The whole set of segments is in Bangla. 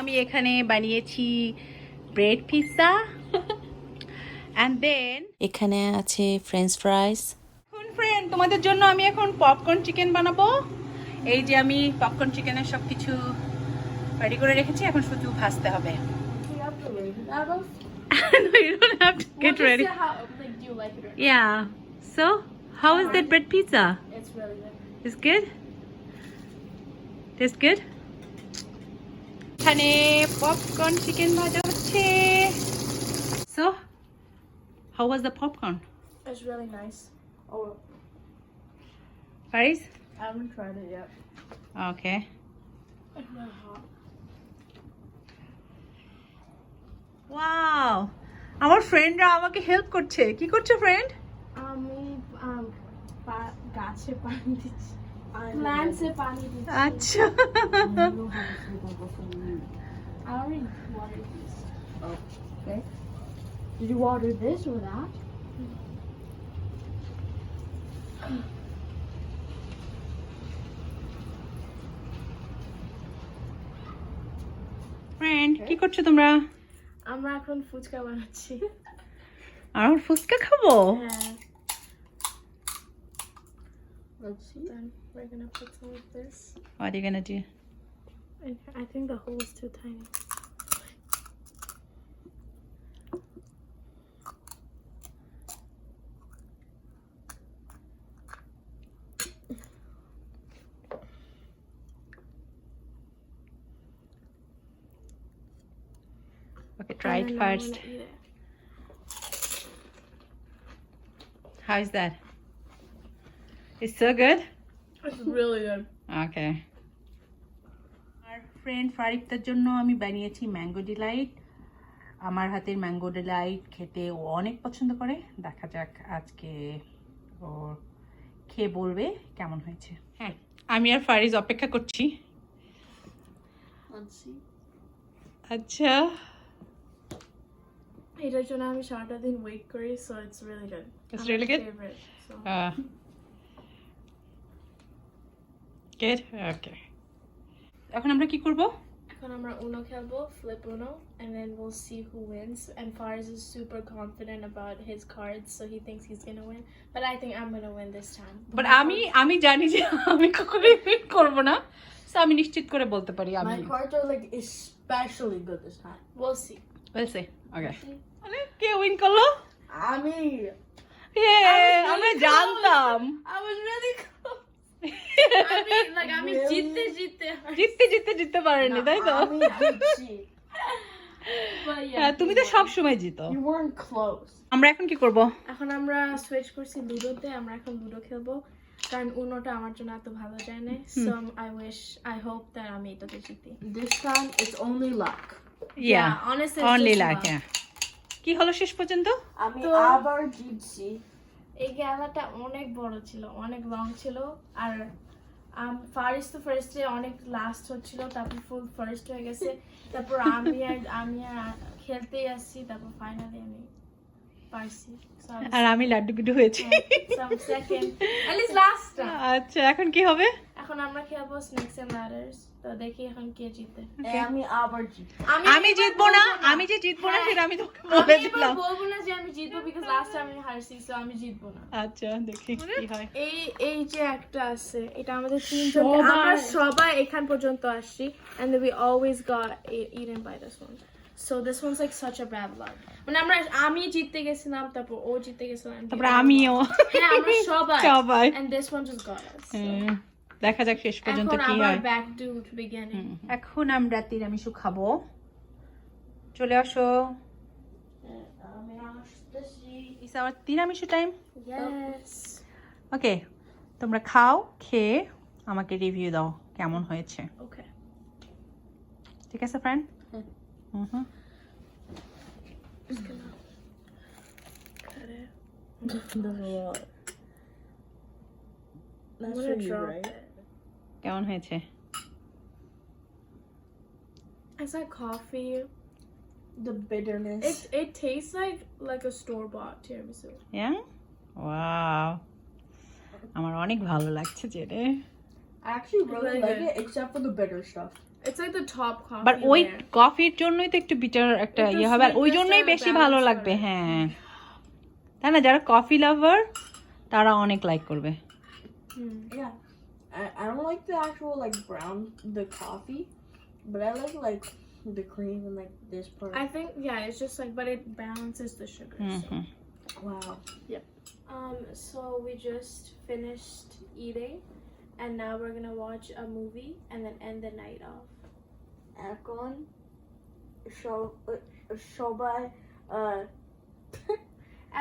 আমি এখানে বানিয়েছি ব্রেড পিৎজা and then এখানে আছে ফ্রেঞ্চ ফ্রাইস। এখন ফ্রেন্ড তোমাদের জন্য আমি এখন পপকর্ন চিকেন বানাবো। এই যে আমি পপকর্ন চিকেনের সব কিছু রেডি করে রেখেছি, এখন শুধু ভাজতে হবে। No, you don't have to get ready. Do you like it or not? Yeah. So, how is that bread pizza? It's really good. It's good? Tastes good? এখানে পপকর্ন চিকেন ভাজা হচ্ছে। So, how was the popcorn? It's really nice. Oh, Faris? I haven't tried it yet. Okay. It's really hot. Wow! আমার ফ্রেন্ডরা আমাকে হেল্প করছে। কি করছে ফ্রেন্ড? আমি গাছে পানি দিচ্ছি, প্ল্যান্টসে পানি দিচ্ছি। আচ্ছা। I already watered this. Oh, okay. Did you water this or that? Friend, কি করছো তোমরা? আমরা এখন ফুচকা বানাচ্ছি। আর আমার ফুচকা খাবো? হ্যাঁ। Let's see. Then we're gonna put some of this. What are you gonna do? I think the hole is too tiny. Okay, try And it then I'm first. gonna eat it. How is that? It's so good? It's really good. Okay. আর ফ্রেন্ড ফারিকটার জন্য আমি বানিয়েছি ম্যাঙ্গো ডিলাইট। আমার হাতের ম্যাঙ্গো ডিলাইট খেতে ও অনেক পছন্দ করে। দেখা যাক আজকে ও খেয়ে বলবে কেমন হয়েছে। হ্যাঁ, আমি আর ফারিজ অপেক্ষা করছি। Let's see. আচ্ছা, এটার জন্য আমি সারাটা দিন ওয়েট করি, so it's really good. It's আমার really good? favorite, so. Good? Okay. এখন আমরা কি করব? এখন আমরা Uno খেলবো, flip Uno, and then we'll see who wins. And Fariz is super confident about his cards, so he thinks he's gonna win. But I think I'm gonna win this time. But আমি জানি যে আমি কখনোই উইন করব না, সো আমি নিশ্চিত করে বলতে পারি আমি My cards are like especially good this time. We'll see. We'll see. Okay. মানে কে উইন করলো? I mean, আমরা জানতাম। I was really close. I mean, like, আমি জিততে জিততে পারেনি, তাই তো? I mean, Gucci. But yeah. হ্যাঁ, তুমি তো সব সময় জিতো। You weren't close. আমরা এখন কি করব? এখন আমরা সুইচ করছি লুডোতে, আমরা এখন লুডো খেলবো, কারণ উনোটা আমার জন্য এত ভালো যায় না, সো I hope that আমি এটাতে জিতি। This time it's only luck. Yeah, honestly, only it's just luck. Yeah. কি হলো শেষ পর্যন্ত? আমি তো- আবার জিতছি। এই খেলাটা অনেক বড় ছিল, অনেক লং ছিল, আর ফারিস তো ফার্স্টে অনেক লাস্ট হচ্ছিল, তারপর ফুল ফার্স্ট হয়ে গেছে, তারপর আমি আর খেলতেই আসছি, তারপর ফাইনালি আমি পারছি। আর আমি লাড্ডু গুড্ডু হয়েছি। Second, at least last time. আচ্ছা, এখন কি হবে? এখন আমরা খেলবো স্নেকস এন্ড ল্যাডার্স, তো দেখি এখন কে জিতে। আমি আবার জিতছি। আমি জিতবো না, আমি যে জিতবো না সেটা আমি তোকে বলে দিলাম। বলবো না যে আমি জিতবো, বিকজ লাস্ট টাইম আমি হারছি, সো আমি জিতবো না। আচ্ছা, দেখি কি হয়। এই যে একটা আছে, এটা আমাদের তিনজন, আমরা সবাই এখান পর্যন্ত আসছি, and then we always got eaten by this one. So this one's like such a bad luck. মানে আমি জিততে গেছিলাম, তারপর ও জিততে গেছিলাম, তারপর আমিও। হ্যাঁ, আমরা সবাই। and this one just got us. So. দেখা যাক শেষ পর্যন্ত এখন কি আবার হয়। back to beginning. এখন আমরা তিরামিসু খাবো। চলে আসো। আমি আসতেছি। It's hour tiramisu time. Yes. ওকে, তোমরা খাও, খেয়ে আমাকে রিভিউ দাও কেমন হয়েছে। Okay. ঠিক আছে friend? Just gonna cut it. That's I'm for gonna you, drop right? it. কেমন হয়েছে? It's like coffee. The bitterness. It tastes like a store-bought tiramisu. Yeah? Wow. আমার অনেক ভালো লাগছে জেনে। I actually really Really like good. it, except for the bitter stuff. It's like the top coffee. But ওই layer. কফির জন্যই তো একটু বিটার একটা একটু ইয়ে হবে আর ওই sweetness জন্যই টা বেশি balance ভালো করে। লাগবে হ্যাঁ তাই না যারা কফি লাভার তারা অনেক লাইক করবে Yeah. I don't like the actual like brown the coffee, but I like the cream and like this part. I think it's just like, but it balances the sugar. Hmm So. Hmm Wow. So we just finished eating, and now we're gonna watch a movie and then end the night off. Akon show by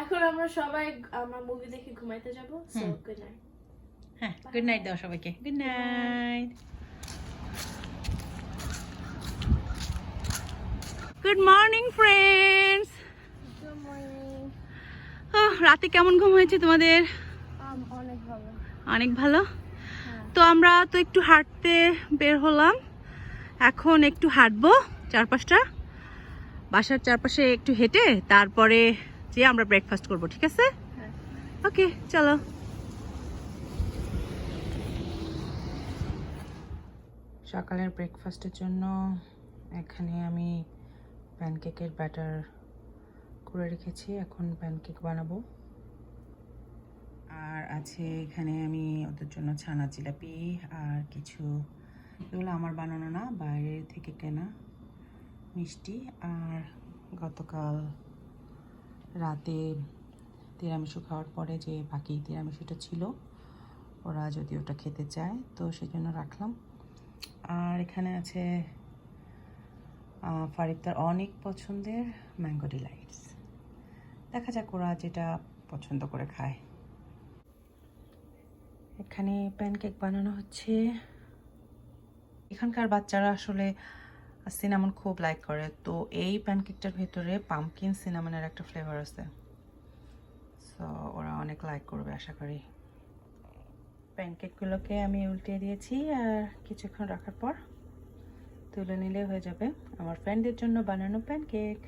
এখন আমরা সবাই আমরা মুভি দেখে ঘুমাইতে যাব, so হুম। good night. হ্যাঁ গুড নাইট দাও সবাইকে good night good morning friends Good morning. রাতে কেমন ঘুম হয়েছে তোমাদের অনেক ভালো। অনেক ভালো তো আমরা তো একটু হাঁটতে বের হলাম এখন একটু হাঁটবো চারপাশটা বাসার চারপাশে একটু হেঁটে তারপরে যে আমরা ব্রেকফাস্ট করব ঠিক আছে ওকে চলো সকালের ব্রেকফাস্টের জন্য এখানে আমি প্যানকেকের ব্যাটার করে রেখেছি এখন প্যানকেক বানাবো আর আছে এখানে আমি ওদের জন্য ছানা জিলাপি আর কিছু এগুলো আমার বানানো না বাইরে থেকে কেনা মিষ্টি আর গতকাল রাতে তিরামিসু খাওয়ার পরে যে বাকি তিরামিসুটা ছিল ওরা যদি ওটা খেতে চায় তো সেজন্য রাখলাম আর এখানে আছে ফারিক তার অনেক পছন্দের ম্যাঙ্গো ডিলাইটস দেখা যাক ওরা যেটা পছন্দ করে খায় এখানে প্যানকেক বানানো হচ্ছে এখানকার বাচ্চারা আসলে সিনামন খুব লাইক করে তো এই প্যানকেকটার ভেতরে পামকিন সিনামনের একটা ফ্লেভার আছে সো ওরা অনেক লাইক করবে আশা করি প্যানকেকগুলোকে আমি উল্টিয়ে দিয়েছি আর কিছুক্ষণ রাখার পর তুলে নিলে হয়ে যাবে আমার ফ্রেন্ডদের জন্য বানানো প্যানকেক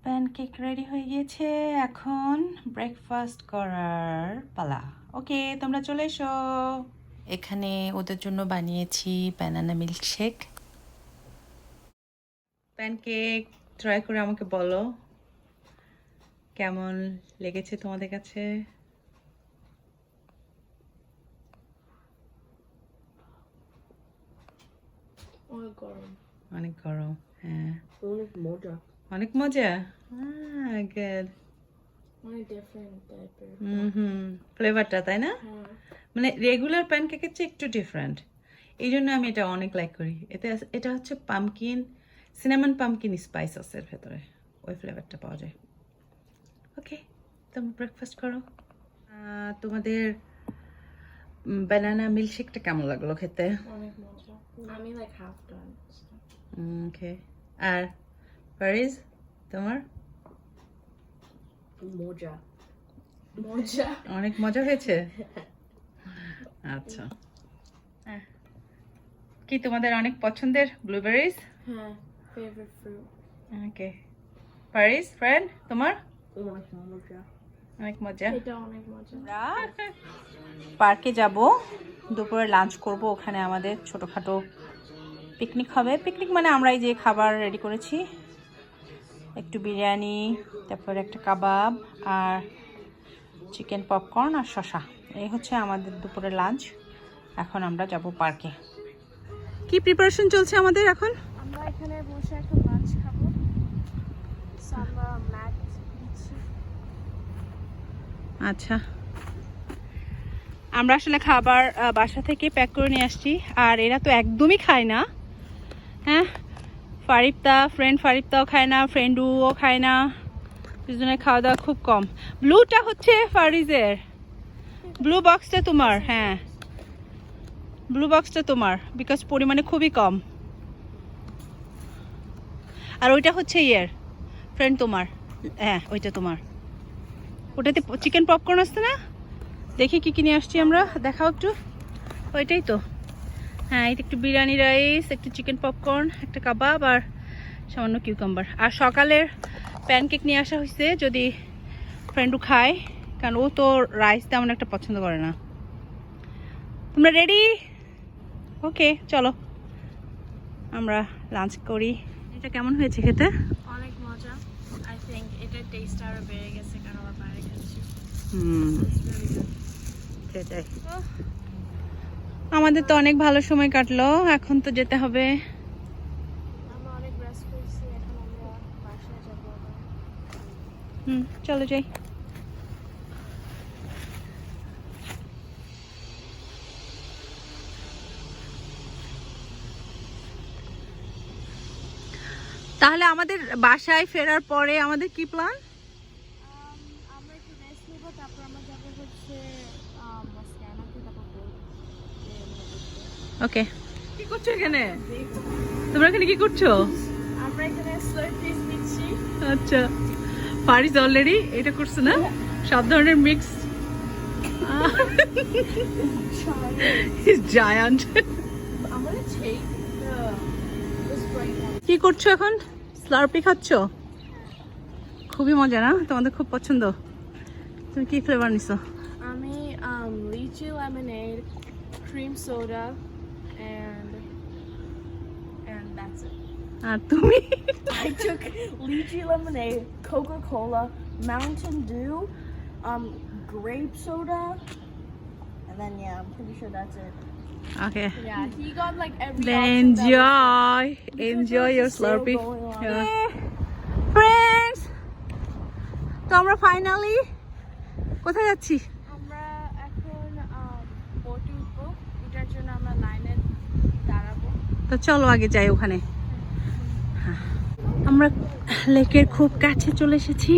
প্যানকেক রেডি হয়ে গিয়েছে এখন ব্রেকফাস্ট করার পালা ওকে তোমরা চলে এসো এখানে ওদের জন্য বানিয়েছি ব্যানানা মিল্কশেক প্যানকেক ট্রাই করে আমাকে বলো কেমন লেগেছে তোমাদের কাছে অনেক গরম। অনেক গরম হ্যাঁ Only moja. অনেক মজা গুড অনেক ডিফারেন্ট টাইপের। হুম ফ্লেভারটা তাই না হ্যাঁ। মানে রেগুলার প্যানকেকের চেয়ে একটু ডিফারেন্ট এই জন্য আমি এটা অনেক লাইক করি এটা হচ্ছে পামকিন সিনামন পামকিন স্পাইস আছে এর ভেতরে ওই ফ্লেভারটা পাওয়া যায় ওকে তোমরা ব্রেকফাস্ট করো তোমাদের ব্যানানা মিল্কশেকটা কেমন লাগলো খেতে অনেক মজা। আমি লাইক হাফ ডান। ওকে আর ফারিজ তোমার Moja. মজা। অনেক মজা হয়েছে আচ্ছা কি তোমাদের অনেক পছন্দের ব্লুবেরিজ হ্যাঁ, ফেভারিট ফ্রুট। ওকে ফারিজ ফ্রেন্ড তোমার Only moja. অনেক মজা এটা অনেক মজা। পার্কে যাব দুপুরে লাঞ্চ করব ওখানে আমাদের ছোটোখাটো পিকনিক হবে পিকনিক মানে আমরাই যে খাবার রেডি করেছি একটু বিরিয়ানি তারপর একটা কাবাব আর চিকেন পপকর্ন আর শসা এই হচ্ছে আমাদের দুপুরের লাঞ্চ এখন আমরা যাব পার্কে কি প্রিপারেশন চলছে আমাদের এখন আমরা এখানে বসে এখন লাঞ্চ খাবো। সাম্বা ম্যাট দিচ্ছি। আচ্ছা আমরা আসলে খাবার বাসা থেকে প্যাক করে নিয়ে আসছি আর এরা তো একদমই খায় না হ্যাঁ ফারিপ্তাও খায় না ফ্রেন্ডুও খায় না দুজনের খাওয়া দাওয়া খুব কম ব্লুটা হচ্ছে ফারিজের ব্লু বক্সটা তোমার হ্যাঁ ব্লু বক্সটা তোমার বিকজ পরিমাণে খুবই কম আর ওইটা হচ্ছে ফ্রেন্ড তোমার হ্যাঁ ওইটা তোমার ওটাতে চিকেন পপকর্ন আসছে না দেখি কি কিনে আসছি আমরা দেখাও একটু ওইটাই তো হ্যাঁ এটা একটু বিরিয়ানি রাইস একটু চিকেন পপকর্ন একটা কাবাব আর সামান্য কিউকাম্বার আর সকালের প্যানকেক নিয়ে আসা হয়েছে যদি ফ্রেন্ডও খায় কারণ ও তো রাইস তেমন একটা পছন্দ করে না তোমরা রেডি ওকে চলো আমরা লাঞ্চ করি। এটা কেমন হয়েছে খেতে? অনেক মজা। আই থিঙ্ক এটার টেস্ট আরো বেড়ে গেছে কারণ আমরা বাইরে খাচ্ছি। সেটাই। আমাদের তো অনেক ভালো সময় কাটলো, এখন তো যেতে হবে। আমরা অনেক রেস্ট করছি, এখন আমরা বাসায় যাবো। চলো যাই। তাহলে আমাদের বাসায় ফেরার পরে আমাদের কি প্ল্যান? আমরা একটু রেস্ট নেবো, তারপর আমরা যাবো হচ্ছে মস্কানাতে, তারপর ওকে। কি করছো এখানে? তোমরা এখানে কি করছো? আমরা এখানে স্লার্পিস নিচ্ছি। আচ্ছা, ফারিস অলরেডি এটা করছে না, সব ধরনের মিক্স জায়ান্ট। আমাদের take the spray one. কি করছো এখন? স্লার্পি খাচ্ছো? খুবই মজা না? তোমাদের খুব পছন্দ? তুমি কি ফ্লেভার নিছো? আমি lychee lemonade, cream soda, and that's it. আর তুমি? I took lychee lemonade, Coca-Cola, Mountain Dew, grape soda, and then yeah, I'm pretty sure that's it. Okay. Yeah, he got like every Then enjoy your Slurpee. Friends, তো আমরা ফাইনালি কোথায় যাচ্ছি? আমরা এখন বোটে উঠবো, এটার জন্য আমরা লাইনে দাঁড়াবো। তো চলো আগে যাই ওখানে। আমরা লেকের খুব কাছে চলে এসেছি,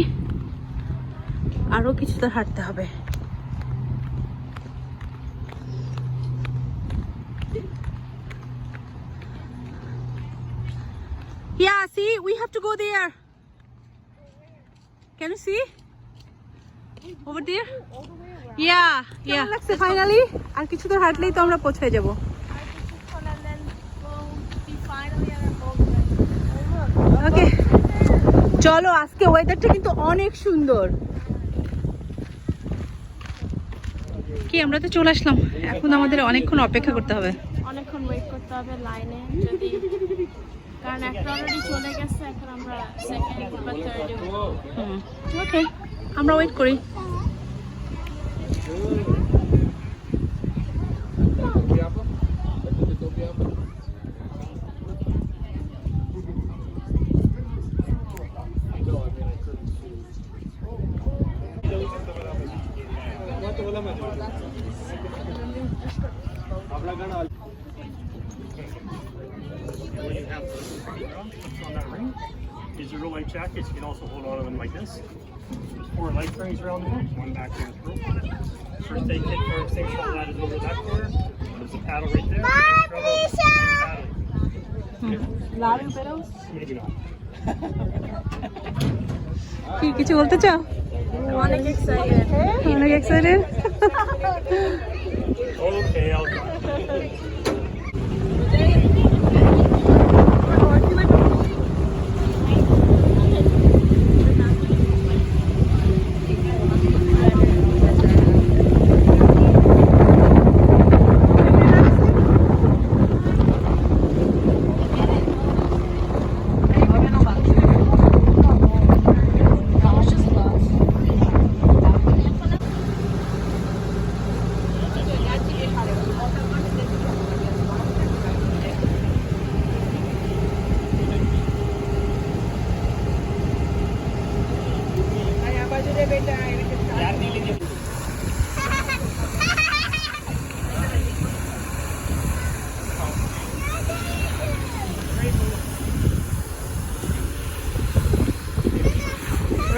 আরো কিছু তো হাঁটতে হবে। Yeah, see, we have to go there. Can you see? Over there? Yeah, yeah. লাগছে ফাইনালি, আর কিছু তো হাঁটলেই তো আমরা পৌঁছে যাব। ওকে, চলো। আজকে ওয়েদারটা কিন্তু অনেক সুন্দর। কি আমরা তো চলে আসলাম, এখন আমাদের অনেকক্ষণ অপেক্ষা করতে হবে। অনেকক্ষণ ওয়েট করতে হবে লাইনে, যদি কারণ একটা অলরেডি চলে গেছে, এখন আমরা সেকেন্ড বা থার্ডে। ওকে, আমরা ওয়েট করি। These are real light jackets. You can also hold on to them like this. There's 4 light springs around the room, 1 back in the room. First aid kit for extinction on that is over that corner. There's a paddle right there. লাড়ু বেরোস? Maybe not. কি কিছু বলতে চাও? অনেক এক্সাইটেড। অনেক excited. Okay, I'll go.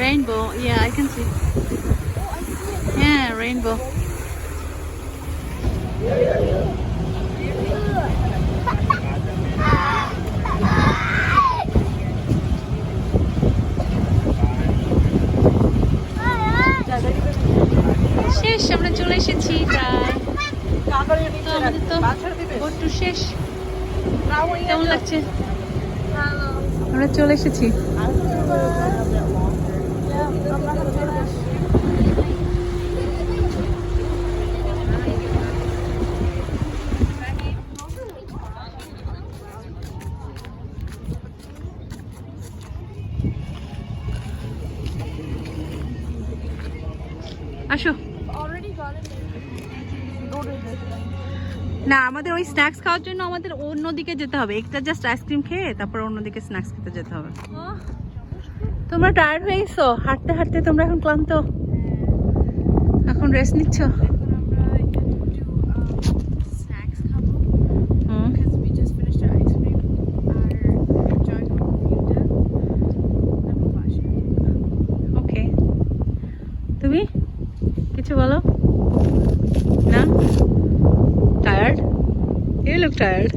Rainbow, yeah, I can see. Yeah, rainbow. শেষ, আমরা চলে এসেছি প্রায়। তো আমাদের তো বোটটু শেষ। কেমন লাগছে? আমরা চলে এসেছি। আসো। already gotten it. Go to this thing. না, আমাদের ওই স্ন্যাক্স খাওয়ার জন্য আমাদের অন্যদিকে যেতে হবে। একটা জাস্ট আইসক্রিম খেয়ে তারপর অন্যদিকে স্ন্যাক্স খেতে যেতে হবে। তোমরা টায়ার্ড হয়ে গেছো হাঁটতে হাঁটতে? তোমরা এখন ক্লান্ত, এখন রেস্ট নিচ্ছ? Snacks খাবো হুম, because we just finished our ice cream. Our enjoy computer. তারপর বাসায়। ওকে। তুমি কিছু বলো না? Tired? You look tired.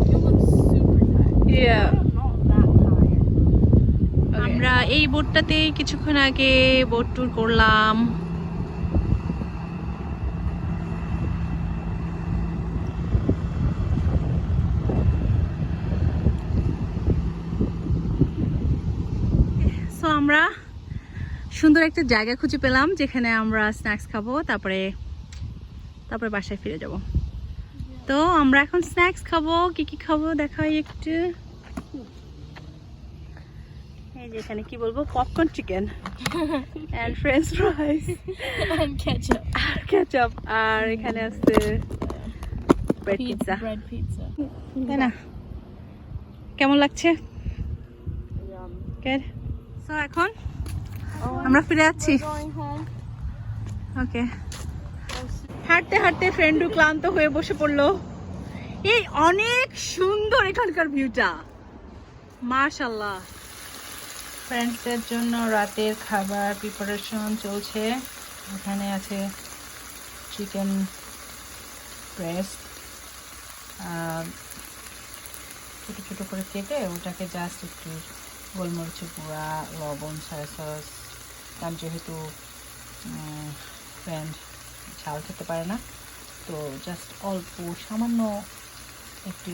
You look super tired. Yeah. I'm not that tired. আমরা এই বোটটাতে কিছুক্ষণ আগে বোট ট্যুর করলাম। সো আমরা সুন্দর একটা জায়গা খুঁজে পেলাম যেখানে আমরা স্ন্যাক্স খাবো, তারপরে বাসায় ফিরে যাব। তো আমরা এখন স্ন্যাক্স খাবো। কি কি খাবো দেখাই একটু। এই যে এখানে কি বলবো, popcorn chicken and french fries And ketchup. আর কেচাপ, আর এখানে আছে ব্রেড পিৎজা। Bread pizza. তাই না? কেমন লাগছে? Yum. গুড। সো এখন আমরা ফিরে যাচ্ছি। Going home. ওকে। হাঁটতে হাঁটতে ফ্রেন্ডও ক্লান্ত হয়ে বসে পড়লো। এই অনেক সুন্দর এখানকার ভিউটা, মাশাআল্লাহ। ফ্রেন্ডসদের জন্য রাতের খাবার প্রিপারেশন চলছে। এখানে আছে চিকেন ব্রেস্ট, ছোটো ছোটো করে কেটে ওটাকে জাস্ট একটু গোলমরিচের গুঁড়া, লবণ, সয়া সস, কারণ যেহেতু ফ্রেন্ড ঝাল খেতে পারে না, তো জাস্ট অল্প সামান্য একটু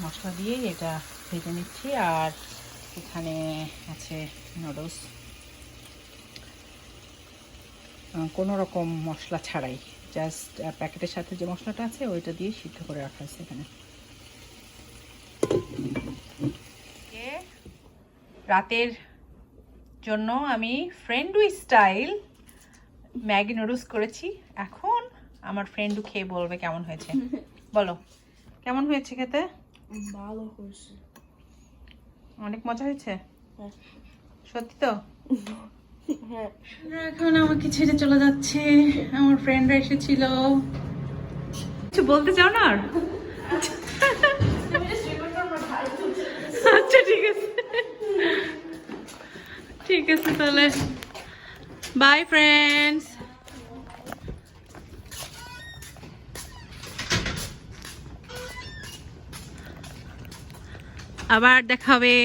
মশলা দিয়ে এটা ভেজে নিচ্ছি। আর এখানে আছে নুডলস, কোনো রকম মশলা ছাড়াই, জাস্ট প্যাকেটের সাথে যে মশলাটা আছে ওইটা দিয়ে সিদ্ধ করে রাখা আছে এখানে। রাতের জন্য আমি ফ্রেন্ডু স্টাইল ম্যাগি নুডলস করেছি। এখন আমার ফ্রেন্ডু খেয়ে বলবে কেমন হয়েছে। বলো কেমন হয়েছে খেতে? ভালো হয়েছে। অনেক মজা হয়েছে? হ্যাঁ। সত্যি তো? হ্যাঁ। এখন আমাকে ছেড়ে চলে যাচ্ছে, আমার ফ্রেন্ডরা এসেছিল। কিছু বলতে চাও না আর? আচ্ছা ঠিক আছে, ঠিক আছে তাহলে বাই ফ্রেন্ডস। আবার দেখা হবে।